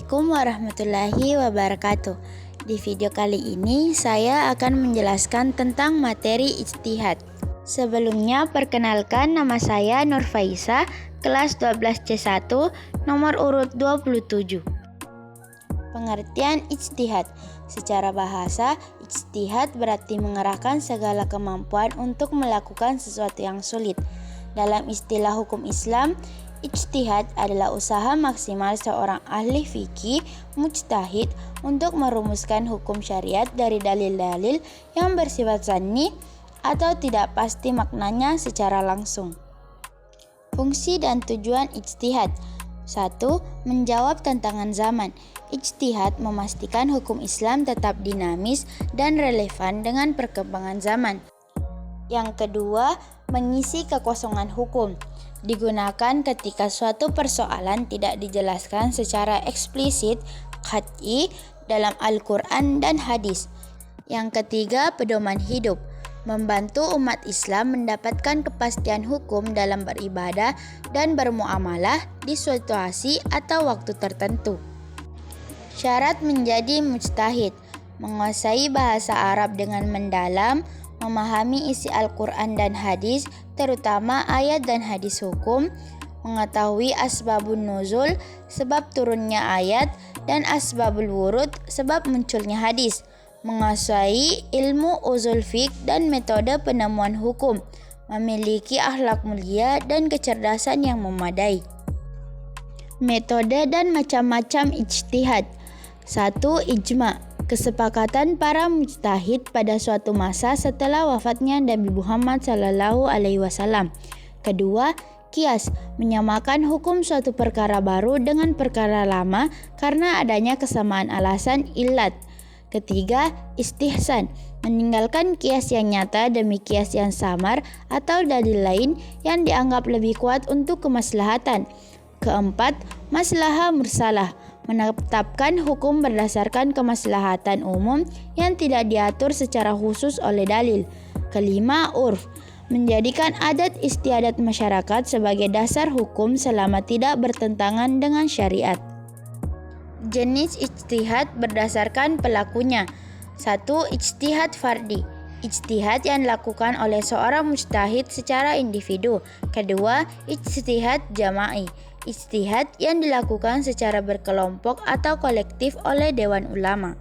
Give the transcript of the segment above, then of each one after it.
Assalamualaikum warahmatullahi wabarakatuh. Di video kali ini saya akan menjelaskan tentang materi ijtihad. Sebelumnya perkenalkan, nama saya Nur Faisa, kelas 12C1, nomor urut 27. Pengertian ijtihad. Secara bahasa, ijtihad berarti mengerahkan segala kemampuan untuk melakukan sesuatu yang sulit. Dalam istilah hukum Islam, ijtihad adalah usaha maksimal seorang ahli fikih mujtahid untuk merumuskan hukum syariat dari dalil-dalil yang bersifat zanni atau tidak pasti maknanya secara langsung. Fungsi dan tujuan ijtihad. 1. Menjawab tantangan zaman. Ijtihad memastikan hukum Islam tetap dinamis dan relevan dengan perkembangan zaman. Yang kedua, mengisi kekosongan hukum. Digunakan ketika suatu persoalan tidak dijelaskan secara eksplisit qat'i dalam Al-Quran dan hadis. Yang ketiga, pedoman hidup. Membantu umat Islam mendapatkan kepastian hukum dalam beribadah dan bermuamalah di situasi atau waktu tertentu. Syarat menjadi mujtahid. Menguasai bahasa Arab dengan mendalam, memahami isi Al-Quran dan hadis, terutama ayat dan hadis hukum, mengetahui asbabun nuzul, sebab turunnya ayat, dan asbabul wurud, sebab munculnya hadis, menguasai ilmu usul fiqh dan metode penemuan hukum, memiliki akhlak mulia dan kecerdasan yang memadai. Metode dan macam-macam ijtihad. 1. Ijma'. Kesepakatan para mujtahid pada suatu masa setelah wafatnya Nabi Muhammad SAW. Kedua, qiyas, menyamakan hukum suatu perkara baru dengan perkara lama karena adanya kesamaan alasan illat. Ketiga, istihsan, meninggalkan qiyas yang nyata demi qiyas yang samar atau dalil lain yang dianggap lebih kuat untuk kemaslahatan. Keempat, maslahah mursalah, menetapkan hukum berdasarkan kemaslahatan umum yang tidak diatur secara khusus oleh dalil. Kelima, urf, menjadikan adat istiadat masyarakat sebagai dasar hukum selama tidak bertentangan dengan syariat. Jenis ijtihad berdasarkan pelakunya. 1. Ijtihad fardi. Ijtihad yang dilakukan oleh seorang mujtahid secara individu. Kedua, ijtihad jama'i. Ijtihad yang dilakukan secara berkelompok atau kolektif oleh Dewan Ulama.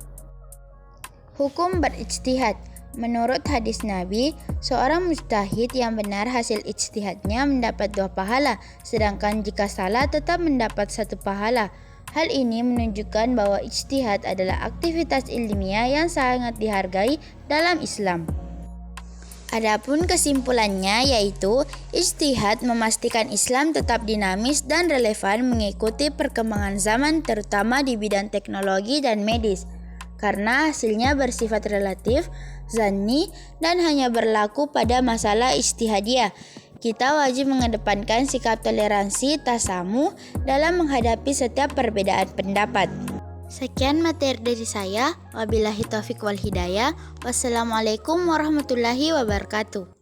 Hukum berijtihad. Menurut hadis Nabi, seorang mujtahid yang benar hasil ijtihadnya mendapat 2 pahala, sedangkan jika salah tetap mendapat 1 pahala. Hal ini menunjukkan bahwa ijtihad adalah aktivitas ilmiah yang sangat dihargai dalam Islam. Adapun kesimpulannya yaitu ijtihad memastikan Islam tetap dinamis dan relevan mengikuti perkembangan zaman terutama di bidang teknologi dan medis. Karena hasilnya bersifat relatif, zanni, dan hanya berlaku pada masalah ijtihadiyah, kita wajib mengedepankan sikap toleransi tasamuh dalam menghadapi setiap perbedaan pendapat. Sekian materi dari saya. Wabillahi taufiq wal hidayah. Wassalamualaikum warahmatullahi wabarakatuh.